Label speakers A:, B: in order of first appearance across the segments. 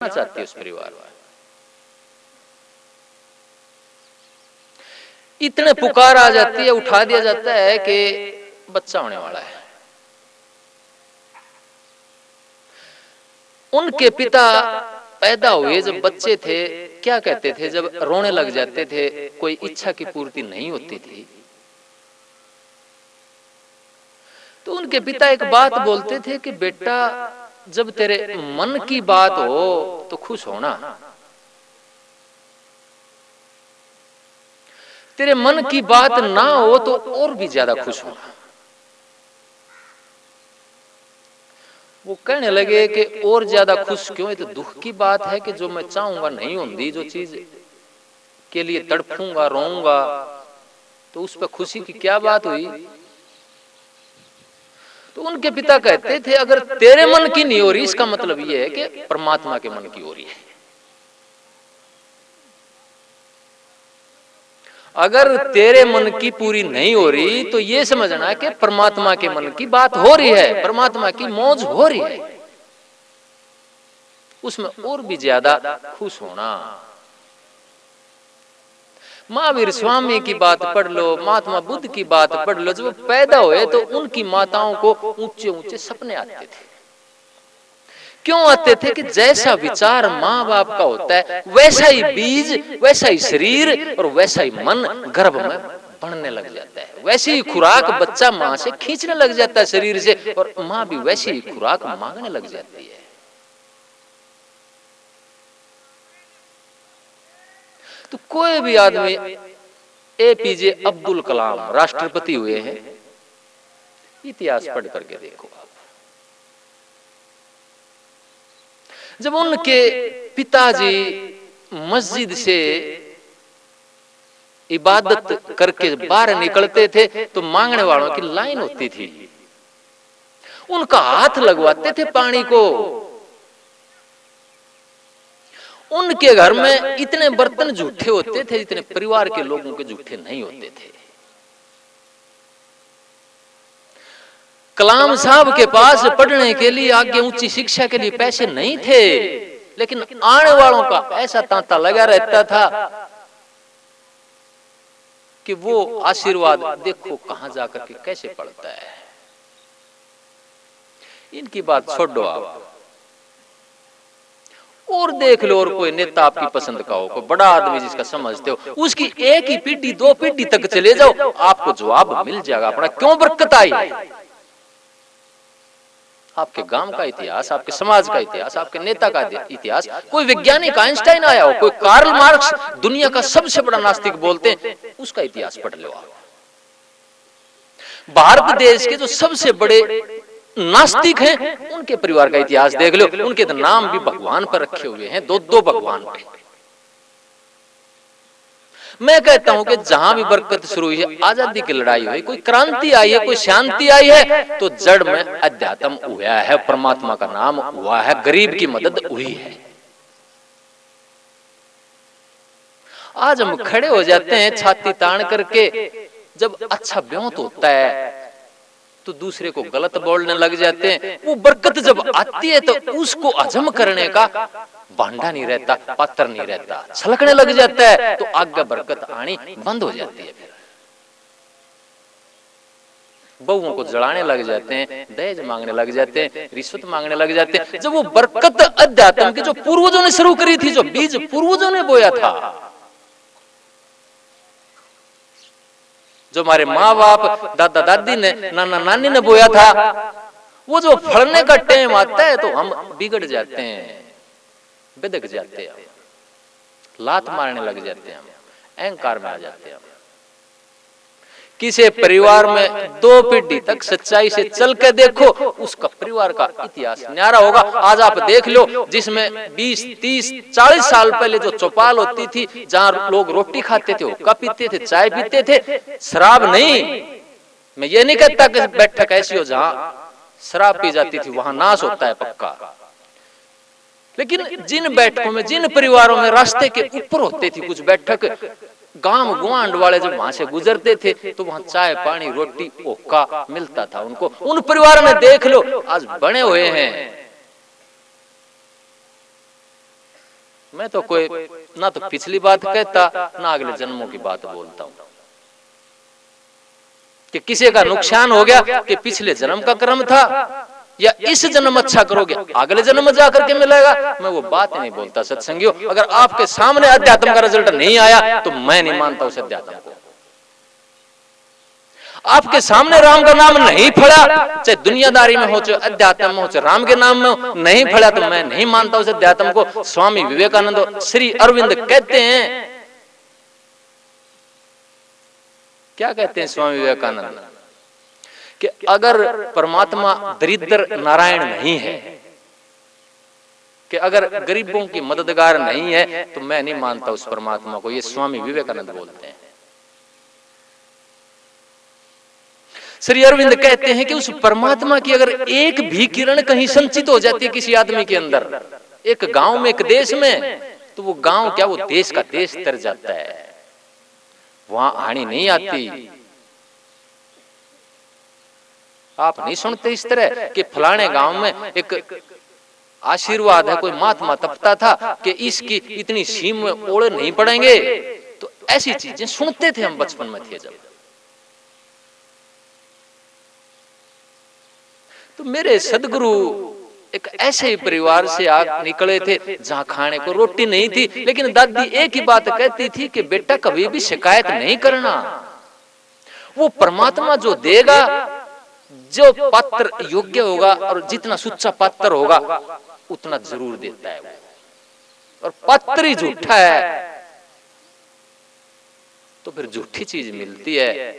A: चाहती है उस परिवार में। इतने पुकार आ जाती है, उठा दिया जाता है कि बच्चा होने वाला है। उनके पिता पैदा हुए जब बच्चे थे, क्या कहते थे जब रोने लग जाते थे, कोई इच्छा की पूर्ति नहीं होती थी, तो उनके पिता एक बात बोलते थे कि बेटा जब तेरे मन की बात हो तो खुश होना, तेरे मन की बात ना हो तो और भी ज्यादा खुश होना। वो कहने लगे कि और ज्यादा खुश क्यों, ये तो दुख की बात है कि जो मैं चाहूंगा नहीं होती, जो चीज के लिए तड़पूंगा रोऊंगा, तो उस पर खुशी की क्या बात हुई। तो उनके पिता कहते थे अगर तेरे मन की नहीं हो रही, इसका मतलब यह है कि परमात्मा के मन की हो रही है। अगर तेरे मन की पूरी नहीं हो रही तो ये समझना कि परमात्मा के मन की बात हो रही है, परमात्मा की मौज हो रही है, उसमें और भी ज्यादा खुश होना। महावीर स्वामी की बात पढ़ लो, महात्मा बुद्ध की बात पढ़ लो, जब पैदा हुए तो उनकी माताओं को ऊंचे ऊंचे सपने आते थे। क्यों आते थे कि जैसा विचार माँ बाप का होता है वैसा ही बीज, वैसा ही शरीर और वैसा ही मन गर्भ में बढ़ने लग जाता है, वैसी ही खुराक बच्चा माँ से खींचने लग जाता है शरीर से, और माँ भी वैसी ही खुराक मांगने लग जाती है। तो कोई भी आदमी, एपीजे अब्दुल कलाम राष्ट्रपति हुए हैं, इतिहास पढ़ करके देखो आप। जब उनके पिताजी मस्जिद से इबादत करके बाहर निकलते थे तो मांगने वालों की लाइन होती थी, उनका हाथ लगवाते थे पानी को। उनके घर में इतने बर्तन जूठे होते थे जितने परिवार के लोगों के जूठे नहीं होते थे। कलाम साहब के पास पढ़ने के लिए, आगे ऊंची शिक्षा के लिए पैसे नहीं थे, लेकिन आने वालों का ऐसा तांता लगा रहता था कि वो आशीर्वाद देखो कहां जाकर के कैसे पड़ता है। इनकी बात छोड़ दो आप, और देख लो, और कोई नेता आपकी पसंद का हो, कोई बड़ा आदमी जिसका समझते हो, उसकी एक ही पीढ़ी दो पीढ़ी तक चले जाओ, आपको जवाब मिल जाएगा अपना क्यों बरकत आई। आपके गांव का इतिहास, आपके समाज का इतिहास, आपके नेता का इतिहास, कोई वैज्ञानिक आइंस्टाइन आया हो, कोई कार्ल मार्क्स दुनिया का सबसे बड़ा नास्तिक बोलते हैं, उसका इतिहास पढ़ लो आप। भारत देश के जो सबसे बड़े नास्तिक हैं उनके परिवार का इतिहास देख लो, उनके तो नाम भी भगवान पर रखे हुए हैं, दो दो भगवान पे। मैं कहता हूं कि जहां भी बरकत शुरू हुई है, आजादी की लड़ाई हुई, कोई क्रांति आई है, कोई शांति आई है, तो जड़ में अध्यात्म हुआ है, परमात्मा का नाम हुआ है, गरीब की मदद हुई है। आज हम खड़े हो जाते हैं छाती तान करके, जब अच्छा ब्योंत होता है तो दूसरे को गलत बोलने लग जाते हैं। वो बरकत जब आती है तो उसको हजम करने का भांडा नहीं रहता, पात्र नहीं रहता, छलकने लग जाता है, तो आगे बरकत आनी बंद हो जाती है। फिर बहुओं को जलाने लग जाते हैं, दहेज मांगने लग जाते हैं, रिश्वत मांगने लग जाते हैं। जब वो बरकत अध्यात्म की जो पूर्वजों ने शुरू करी थी, जो बीज पूर्वजों ने बोया था, जो हमारे माँ बाप दादा दादी ने नाना नानी ने बोया था, वो जो फलने का टाइम आता है तो हम बिगड़ जाते हैं, बिदक जाते हैं, लात मारने लग जाते हैं, हम अहंकार में आ जाते हैं। किसी परिवार में दो पीढ़ी तक सच्चाई से चल के देखो, उसका परिवार का इतिहास न्यारा होगा। आज आप देख लो, जिसमें 20, 30, 40 साल पहले जो चौपाल होती थी, जहां लोग रोटी खाते थे, हुक्का पीते थे, चाय पीते थे, शराब नहीं। मैं ये नहीं कहता कि बैठक ऐसी हो जहां शराब पी जाती थी, वहां नाश होता है पक्का, लेकिन जिन बैठकों में, जिन परिवारों में रास्ते के ऊपर होती थी कुछ बैठक, गांव गुआंड वाले जब वहां से गुजरते थे तो वहां चाय पानी रोटी ओका मिलता था उनको। उन परिवार में देख लो आज बने हुए हैं, मैं तो कोई ना तो पिछली बात कहता ना अगले जन्मों की बात बोलता हूं कि किसी का नुकसान हो गया कि पिछले जन्म का कर्म था या इस जन्म अच्छा करोगे अगले जन्म में जाकर के मिलेगा, मैं वो बात नहीं बोलता सत्संगियों। अगर आपके सामने अध्यात्म का रिजल्ट नहीं आया तो मैं नहीं मानता उस अध्यात्म को। आपके सामने राम का नाम नहीं फड़ा, चाहे दुनियादारी में हो चाहे अध्यात्म में हो चाहे राम के नाम में नहीं फड़ा, तो मैं नहीं मानता उस अध्यात्म को। स्वामी विवेकानंद श्री अरविंद कहते हैं, क्या कहते हैं स्वामी विवेकानंद, कि अगर परमात्मा दरिद्र नारायण नहीं है, कि अगर गरीबों की मददगार नहीं है, तो मैं नहीं मानता उस परमात्मा को। ये स्वामी विवेकानंद बोलते हैं। श्री अरविंद कहते हैं कि उस परमात्मा की अगर एक भी किरण कहीं संचित हो जाती है किसी आदमी के अंदर, एक गांव में, एक देश में, तो वो गांव क्या, वो देश का देश तर जाता है। वहां हानि नहीं आती। आप नहीं सुनते इस तरह कि फलाने गांव में एक आशीर्वाद है, कोई महात्मा तपता था कि इसकी इतनी सीम में ओले नहीं पड़ेंगे। तो ऐसी चीजें सुनते थे हम बचपन में थे जब। तो मेरे सदगुरु एक ऐसे परिवार से निकले थे जहां खाने को रोटी नहीं थी, लेकिन दादी एक ही बात कहती थी कि बेटा कभी भी शिकायत नहीं करना, वो परमात्मा जो देगा, जो पात्र योग्य होगा और जितना सुच्चा पात्र होगा उतना जरूर देता है वो, और पात्र ही झूठा है तो फिर झूठी चीज मिलती है,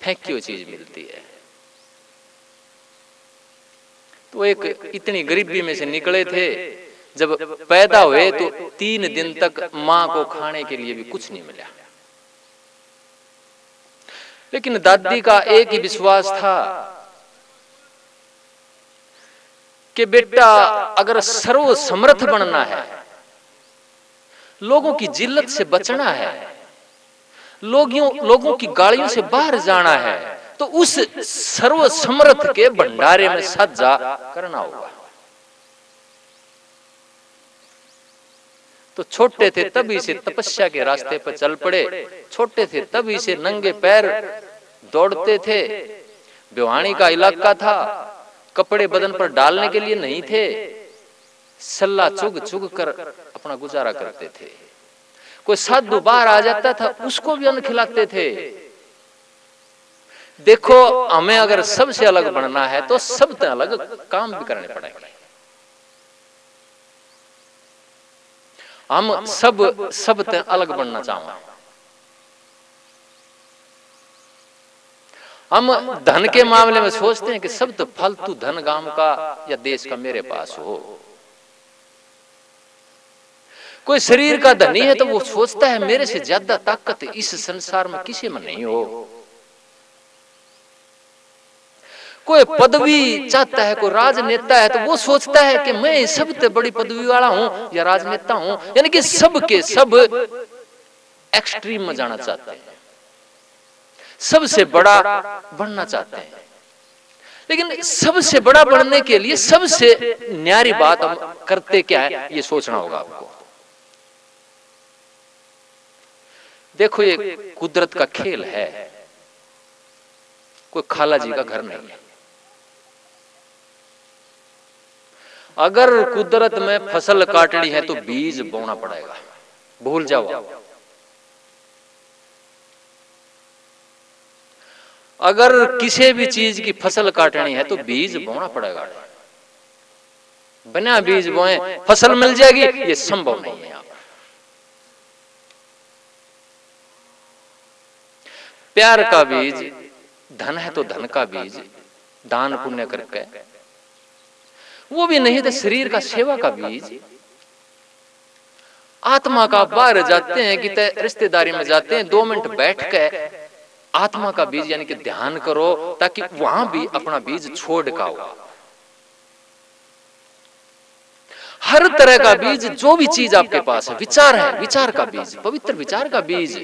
A: फेंकी हुई चीज मिलती है। तो एक इतनी गरीबी में से निकले थे, जब पैदा हुए तो 3 दिन तक मां को खाने के लिए भी कुछ नहीं मिला। लेकिन दादी का एक ही विश्वास था कि बेटा अगर सर्वसमर्थ बनना है, लोगों की जिल्लत से बचना है, लोगों की गालियों से बाहर जाना है, तो उस सर्वसमर्थ के भंडारे में सज्जा करना होगा। तो छोटे थे तभी से तपस्या के रास्ते पर चल पड़े, छोटे थे तभी से नंगे पैर दौड़ते थे। भिवानी का इलाका था, कपड़े बदन पर डालने के लिए नहीं थे, सल्ला चुग चुग कर अपना गुजारा करते थे। कोई साधु बाहर आ जाता था उसको भी अन्न खिलाते थे। देखो हमें अगर सबसे अलग बनना है तो सबसे अलग काम भी करने पड़ेंगे। हम सब अलग बनना चाहते। हम धन के मामले में सोचते हैं कि सब तो फालतू धन गांव का या देश का मेरे पास हो। कोई शरीर का धनी है तो वो सोचता है मेरे से ज्यादा ताकत इस संसार में किसी में नहीं हो। कोई पदवी चाहता है, कोई राजनेता है तो वो सोचता है कि मैं सबसे बड़ी पदवी वाला हूं या राजनेता हूं। यानी कि सब के सब एक्सट्रीम में जाना चाहते हैं, सबसे बड़ा बनना चाहते हैं। लेकिन सबसे बड़ा बनने के लिए सबसे न्यारी बात हम करते क्या है, ये सोचना होगा आपको। देखो ये कुदरत का खेल है, कोई खाला जी का घर नहीं है। अगर कुदरत में फसल काटनी है तो बीज बोना पड़ेगा, भूल जाओ। अगर किसी भी चीज की फसल काटनी है तो बीज बोना पड़ेगा। बिना बीज बोए फसल मिल जाएगी, ये संभव नहीं है। प्यार का बीज, धन है तो धन का बीज, दान पुण्य करके, वो भी नहीं तो शरीर का सेवा का बीज। आत्मा का बाहर जाते हैं कि रिश्तेदारी में जाते हैं, 2 मिनट बैठ के आत्मा का बीज यानी कि ध्यान करो, ताकि वहां भी अपना बीज छोड़ का हो। हर तरह का बीज, जो भी चीज आपके पास है, विचार है, विचार का बीज, पवित्र विचार का बीज,